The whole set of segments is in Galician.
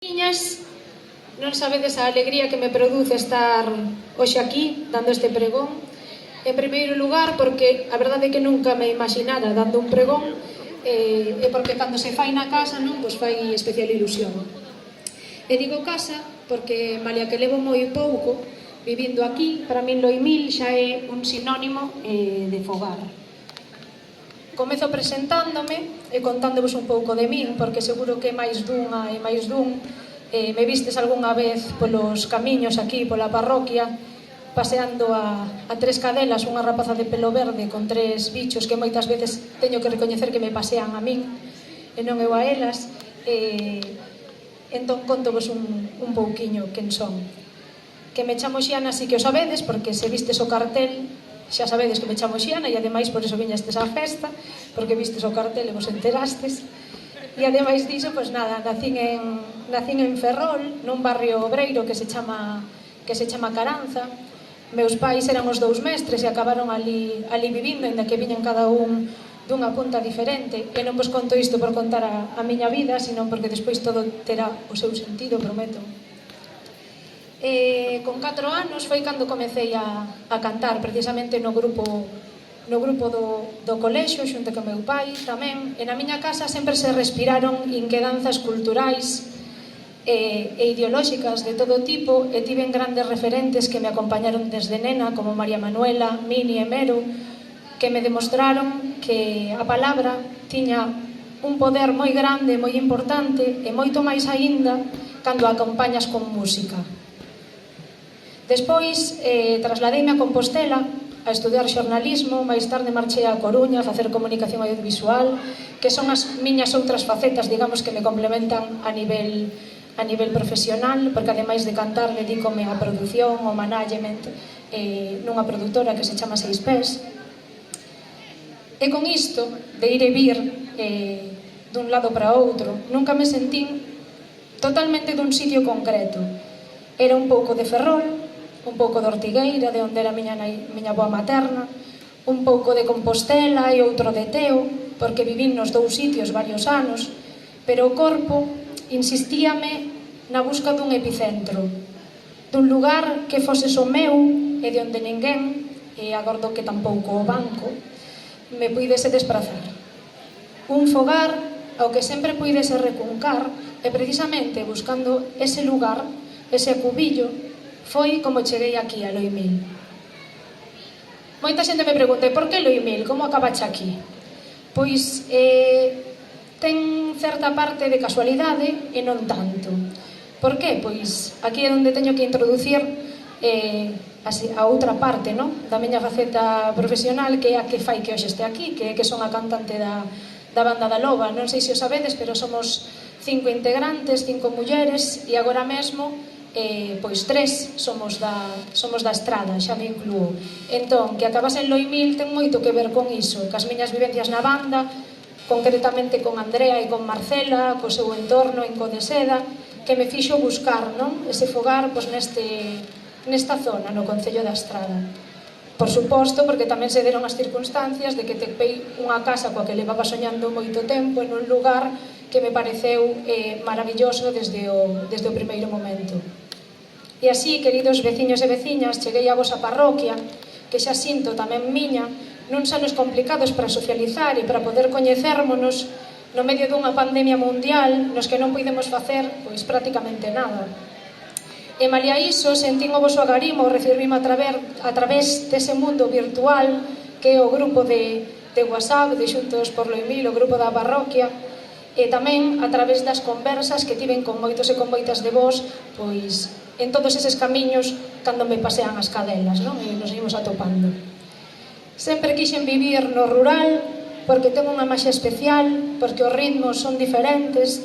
Niñas, non sabedes a alegría que me produce estar hoxe aquí, dando este pregón. En primeiro lugar, porque a verdade é que nunca me imaginara dando un pregón, e porque cando se fai na casa, non, pois fai especial ilusión. E digo casa porque, malia que levo moi pouco vivindo aquí, para min Loimil xa é un sinónimo de fogar. Comezo presentándome e contándovos un pouco de min, porque seguro que máis dunha e máis dun me vistes algunha vez polos camiños aquí, pola parroquia, paseando a tres cadelas, unha rapaza de pelo verde con tres bichos que moitas veces teño que recoñecer que me pasean a min e non eu a elas. Entón contovos un pouquiño quen son. Que me chamo Xiana, si que o sabedes, porque se vistes o cartel xa sabedes que me chamo Xiana, e ademais por eso viñestes á festa, porque vistes o cartel e vos enterastes. E ademais diso, pois nada, nacín en Ferrol, nun barrio obreiro que se chama Caranza. Meus pais eran os dous mestres e acabaron ali vivindo, ainda que viñan cada un dunha punta diferente. E non vos conto isto por contar a miña vida, senón porque despois todo terá o seu sentido, prometo. Con 4 anos foi cando comecei a cantar, precisamente no grupo do colexio, xunto con meu pai tamén. E na miña casa sempre se respiraron inquedanzas culturais e ideolóxicas de todo tipo, e tiven grandes referentes que me acompañaron desde nena, como María Manuela, Mini e Mero, que me demostraron que a palabra tiña un poder moi grande, moi importante, e moito máis aínda cando a acompañas con música. Despois trasladeime a Compostela a estudar xornalismo, máis tarde marchei a Coruña a facer comunicación audiovisual, que son as miñas outras facetas, digamos, que me complementan a nivel profesional, porque ademais de cantar dedícome á produción, ao management, nunha produtora que se chama Seis Pés. E con isto, de ir e vir dun lado para outro, nunca me sentín totalmente dun sitio concreto. Era un pouco de Ferrol, un pouco de Ortigueira, de onde era miña avoa materna, un pouco de Compostela e outro de Teo, porque vivín nos dous sitios varios anos, pero o corpo insistíame na busca dun epicentro, dun lugar que fose o meu e de onde ninguén, e agordo que tampouco o banco, me puidese desprazar. Un fogar ao que sempre puidese recuncar, e precisamente buscando ese lugar, ese acubillo, foi como cheguei aquí a Loimil. Moita xente me pregunta, por que Loimil? Como acabache aquí? Pois ten certa parte de casualidade e non tanto. Por que? Pois aquí é onde teño que introducir a outra parte, da miña faceta profesional, que é a que fai que hoxe este aquí, que son a cantante da Banda da Loba. Non sei se o sabedes, pero somos 5 integrantes, 5 mulleres, e agora mesmo pois 3 somos da estrada, xa me incluo. Entón, que acabase en Loimil ten moito que ver con iso, cas miñas vivencias na banda, concretamente con Andrea e con Marcela, co seu entorno en Codeseda, que me fixo buscar ese fogar nesta zona, no Concello da Estrada. Por suposto, porque tamén se deron as circunstancias de que topei unha casa coa que levaba soñando moito tempo en un lugar que me pareceu maravilloso desde o primeiro momento. E así, queridos veciños e veciñas, cheguei a vosa parroquia, que xa sinto tamén miña, nuns anos complicados para socializar e para poder coñecérmonos no medio dunha pandemia mundial nos que non podemos facer pois prácticamente nada. E malia iso, sentín o voso agarimo recibirme a través dese mundo virtual que é o grupo de WhatsApp de Xuntos por Loimil, o grupo da parroquia, e tamén a través das conversas que tiven con moitos e con moitas de vós, pois en todos eses camiños cando me pasean as cadelas, e nos imos atopando. Sempre quixen vivir no rural, porque ten unha maxia especial, porque os ritmos son diferentes,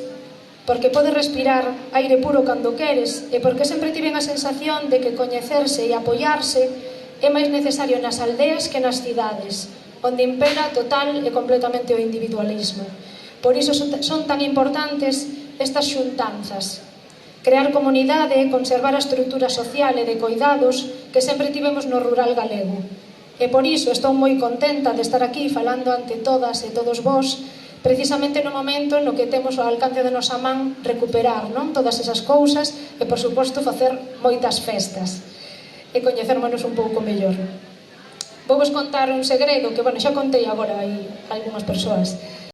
porque podes respirar aire puro cando queres, e porque sempre tiven a sensación de que coñecerse e apoiarse é máis necesario nas aldeas que nas cidades, onde impera total e completamente o individualismo. Por iso son tan importantes estas xuntanzas. Crear comunidade, conservar a estrutura social e de coidados que sempre tivemos no rural galego. E por iso estou moi contenta de estar aquí falando ante todas e todos vós precisamente no momento no que temos ao alcance da nosa man recuperar, non, todas esas cousas e, por suposto, facer moitas festas e coñecermonos un pouco mellor. Vou vos contar un segredo que, bueno, xa contei agora hai algunhas persoas.